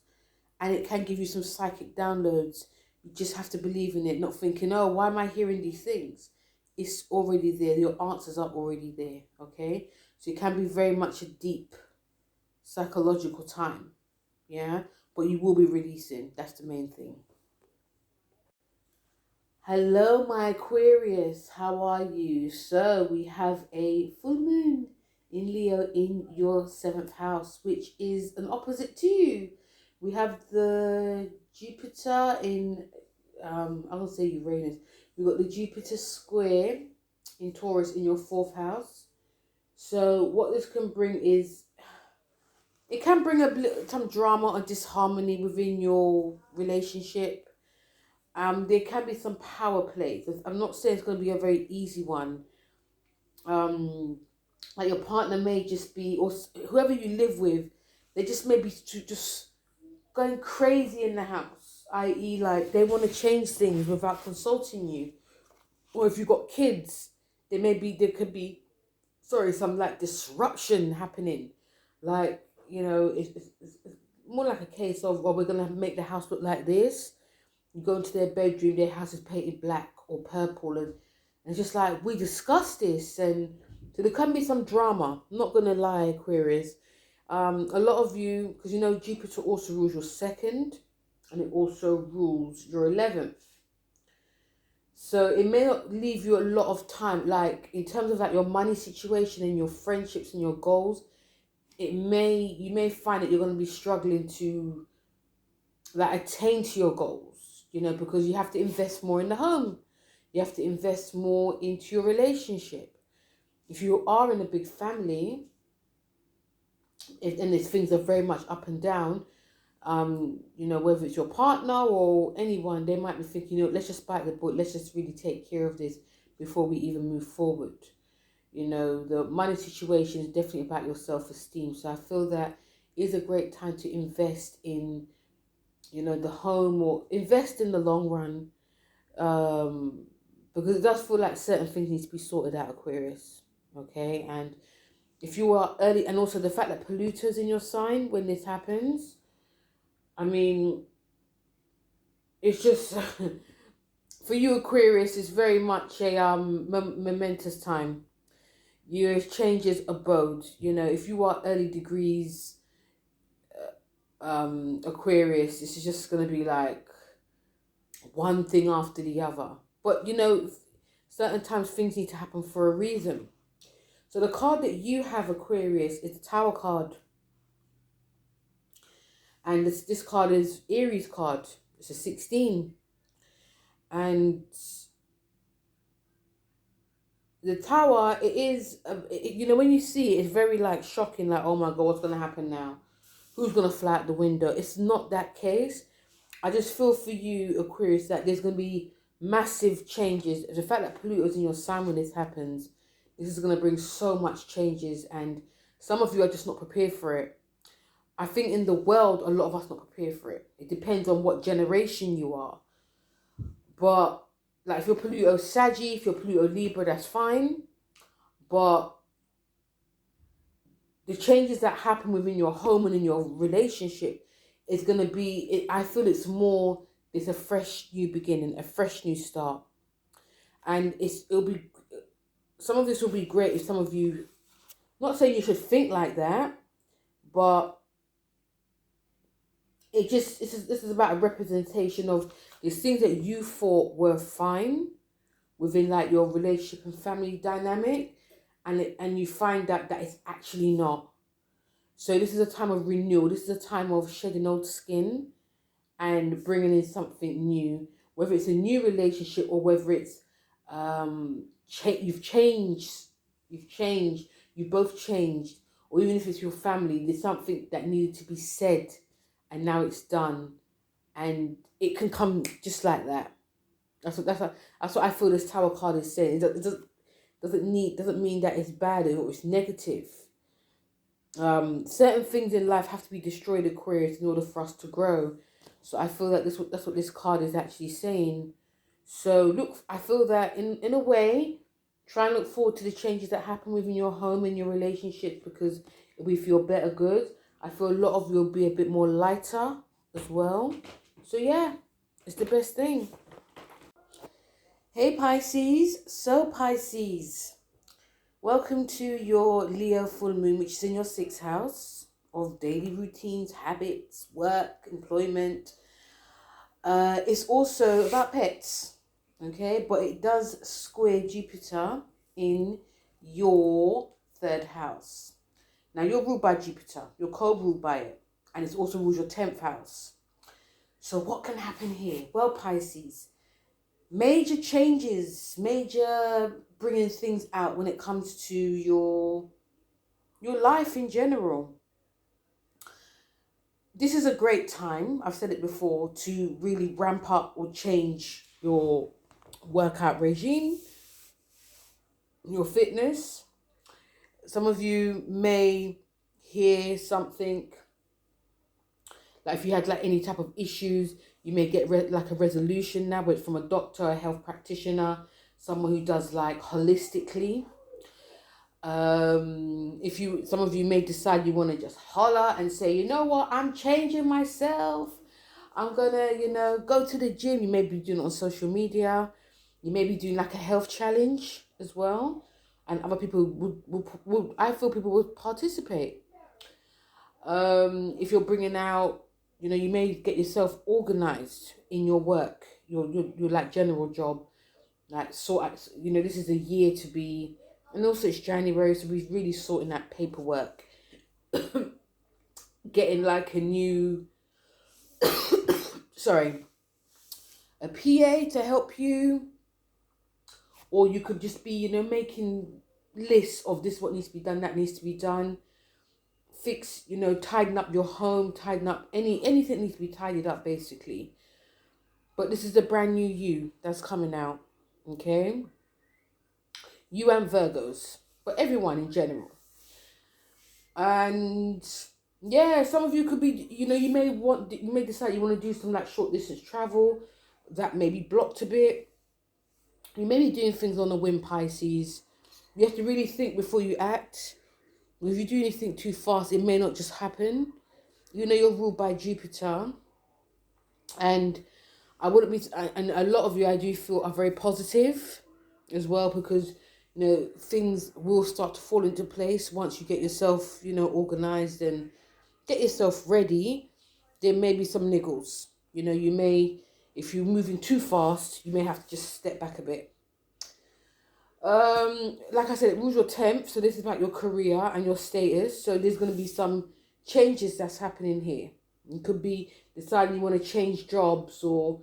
and it can give you some psychic downloads. You just have to believe in it, not thinking, oh, why am I hearing these things? It's already there. Your answers are already there, okay? So it can be very much a deep psychological time, yeah? But you will be releasing. That's the main thing. Hello, my Aquarius. How are you? So we have a full moon in Leo in your 7th house, which is an opposite to you. We have the Jupiter in, I will say Uranus. We've got the Jupiter square in Taurus in your 4th house. So what this can bring is, it can bring some drama or disharmony within your relationship. There can be some power plays. I'm not saying it's going to be a very easy one. Like your partner may just be, or whoever you live with, they just may be just going crazy in the house. I.e., like they want to change things without consulting you. Or if you've got kids, there could be, some like disruption happening. Like, it's more like a case of, well, we're going to make the house look like this. You go into their bedroom, their house is painted black or purple, and it's just like, we discussed this, and so there can be some drama. I'm not gonna lie, Aquarius. A lot of you, because Jupiter also rules your 2nd, and it also rules your 11th. So it may not leave you a lot of time, like in terms of like your money situation and your friendships and your goals. You may find that you're going to be struggling to like attain to your goals. Because you have to invest more in the home. You have to invest more into your relationship. If you are in a big family, and these things are very much up and down, whether it's your partner or anyone, they might be thinking, let's just bite the bullet. Let's just really take care of this before we even move forward. The money situation is definitely about your self-esteem. So I feel that is a great time to invest in the home, or invest in the long run, because it does feel like certain things need to be sorted out, Aquarius. Okay, and if you are early, and also the fact that Pluto's in your sign when this happens, I mean, it's just for you, Aquarius, it's very much a momentous time. Your changes abode. If you are early degrees, Aquarius, this is just going to be like one thing after the other. But certain times things need to happen for a reason. So the card that you have, Aquarius, is the Tower card. And this card is Aries card. It's a 16. And the Tower, it is, when you see it, it's very like shocking, like, oh my God, what's going to happen now? Who's going to fly out the window? It's not that case. I just feel for you, Aquarius, that there's going to be massive changes. The fact that Pluto's in your sign when this happens, this is going to bring so much changes, and some of you are just not prepared for it. I think in the world, a lot of us not prepared for it. It depends on what generation you are. But like if you're Pluto Saggy, if you're Pluto Libra, that's fine. But the changes that happen within your home and in your relationship is going to be, I feel it's a fresh new beginning, a fresh new start. And some of this will be great if some of you, not saying you should think like that, but this is about a representation of these things that you thought were fine within like your relationship and family dynamic, and you find that it's actually not. So this is a time of renewal. This is a time of shedding old skin and bringing in something new, whether it's a new relationship or whether it's you've changed, you both changed, or even if it's your family, there's something that needed to be said and now it's done. and it can come just like that. That's what I feel this Tower card is saying. Doesn't mean that it's bad or it's negative. Certain things in life have to be destroyed, Aquarius, in order for us to grow. So I feel that that's what this card is actually saying. So look, I feel that in a way, try and look forward to the changes that happen within your home and your relationships, because we feel better good. I feel a lot of you will be a bit more lighter as well. So yeah, it's the best thing. Hey Pisces, so Pisces, welcome to your Leo full moon, which is in your 6th house of daily routines, habits, work, employment. It's also about pets, okay? But it does square Jupiter in your 3rd house. Now, you're ruled by Jupiter. You're co-ruled by it. And it also rules your 10th house. So what can happen here? Well, Pisces, major changes, major bringing things out when it comes to your life in general. This is a great time, I've said it before, to really ramp up or change your workout regime, your fitness. Some of you may hear something, like if you had like any type of issues, you may get like a resolution now, whether it's from a doctor, a health practitioner, someone who does like holistically. Some of you may decide you want to just holler and say, you know what, I'm changing myself. I'm gonna, go to the gym. You may be doing it on social media. You may be doing like a health challenge as well. And other people would I feel people would participate. If you're bringing out, you may get yourself organized in your work, your like general job, like this is a year to be, and also it's January, so we're really sorting that paperwork, getting like a new, a PA to help you, or you could just be, making lists of this, what needs to be done, that needs to be done. Fix, tidying up your home, tidying up anything needs to be tidied up basically. But this is the brand new you that's coming out, okay? You and Virgos, but everyone in general. And yeah, some of you could be, you may decide you want to do some like short distance travel that may be blocked a bit. You may be doing things on a whim, Pisces. You have to really think before you act. If you do anything too fast, it may not just happen. You're ruled by Jupiter. And I wouldn't be, and a lot of you I do feel are very positive as well, because, things will start to fall into place once you get yourself, organized and get yourself ready. There may be some niggles. You may, if you're moving too fast, you may have to just step back a bit. Like I said, it rules your 10th, so this is about your career and your status. So there's going to be some changes that's happening here. It could be deciding you want to change jobs, or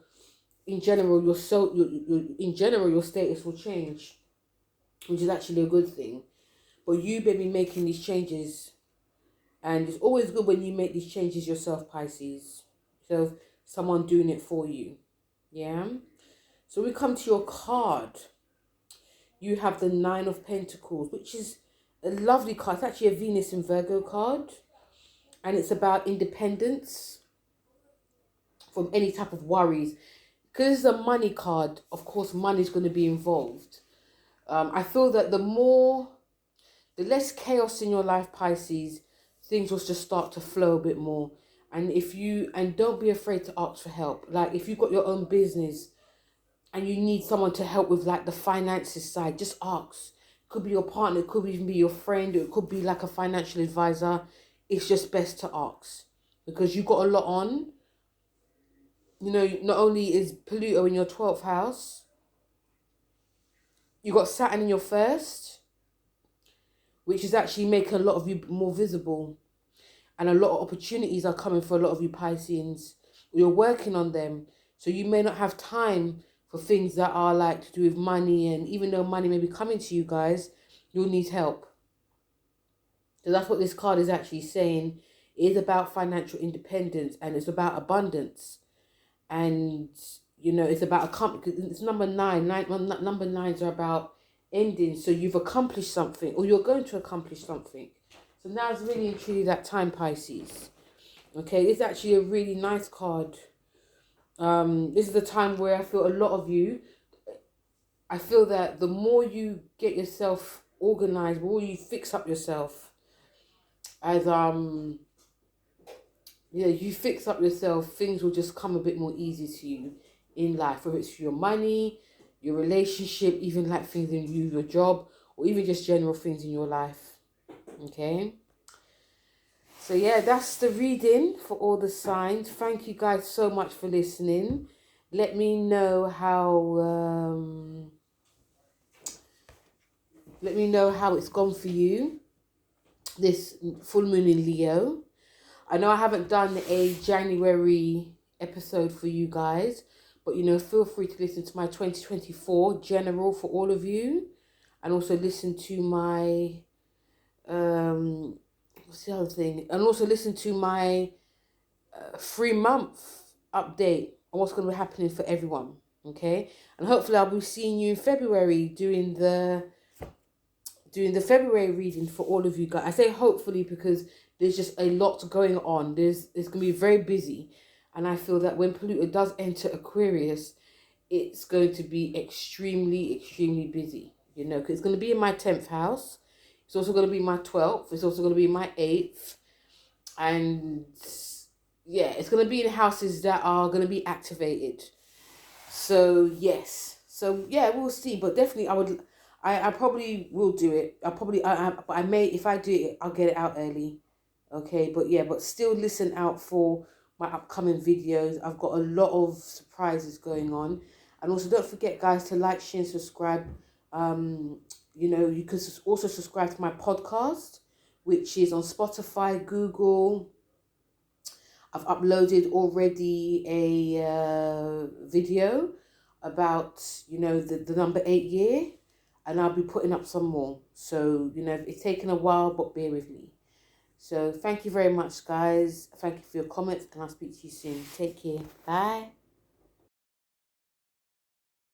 in general, your status will change, which is actually a good thing. But you may be making these changes, and it's always good when you make these changes yourself, Pisces. So someone doing it for you, yeah. So we come to your card. You have the 9 of Pentacles, which is a lovely card. It's actually a Venus in Virgo card. And it's about independence from any type of worries. Because it's a money card, of course, money is going to be involved. I feel that the less chaos in your life, Pisces, things will just start to flow a bit more. And don't be afraid to ask for help. Like if you've got your own business, and you need someone to help with like the finances side, just ask. It could be your partner, it could even be your friend, it could be like a financial advisor. It's just best to ask, because you've got a lot on. Not only is Pluto in your 12th house, you got Saturn in your 1st, which is actually making a lot of you more visible. And a lot of opportunities are coming for a lot of you Pisceans. You're working on them. So you may not have time for things that are like to do with money, and even though money may be coming to you guys, you'll need help. So that's what this card is actually saying. It is about financial independence, and it's about abundance. And, you know, it's about it's number nine. Number nines are about ending. So you've accomplished something, or you're going to accomplish something. So now it's really and truly that time, Pisces. Okay, it's actually a really nice card. This is the time where I feel a lot of you, I feel that the more you get yourself organized, the more you fix up yourself, as you fix up yourself, things will just come a bit more easy to you in life, whether it's your money, your relationship, even like things in you, your job, or even just general things in your life. Okay. So yeah, that's the reading for all the signs. Thank you guys so much for listening. Let me know how it's gone for you, this full moon in Leo. I know I haven't done a January episode for you guys, but you know, feel free to listen to my 2024 general for all of you, and also listen to my what's the other thing? And also listen to my 3-month update on what's going to be happening for everyone. Okay, and hopefully I'll be seeing you in February doing the February reading for all of you guys. I say hopefully because there's just a lot going on. It's going to be very busy, and I feel that when Pluto does enter Aquarius, it's going to be extremely, extremely busy. You know, because it's going to be in my 10th house. It's also going to be my 12th. It's also going to be my 8th, and yeah, it's going to be in houses that are going to be activated. So yes, so yeah, we'll see. But definitely, I probably will do it. I may, if I do it, I'll get it out early. Okay, but yeah, but still listen out for my upcoming videos. I've got a lot of surprises going on. And also don't forget, guys, to like, share, and subscribe. You know, you can also subscribe to my podcast, which is on Spotify, Google. I've uploaded already a video about, you know, the number 8 year, and I'll be putting up some more. So, you know, it's taken a while, but bear with me. So thank you very much, guys. Thank you for your comments, and I'll speak to you soon. Take care. Bye.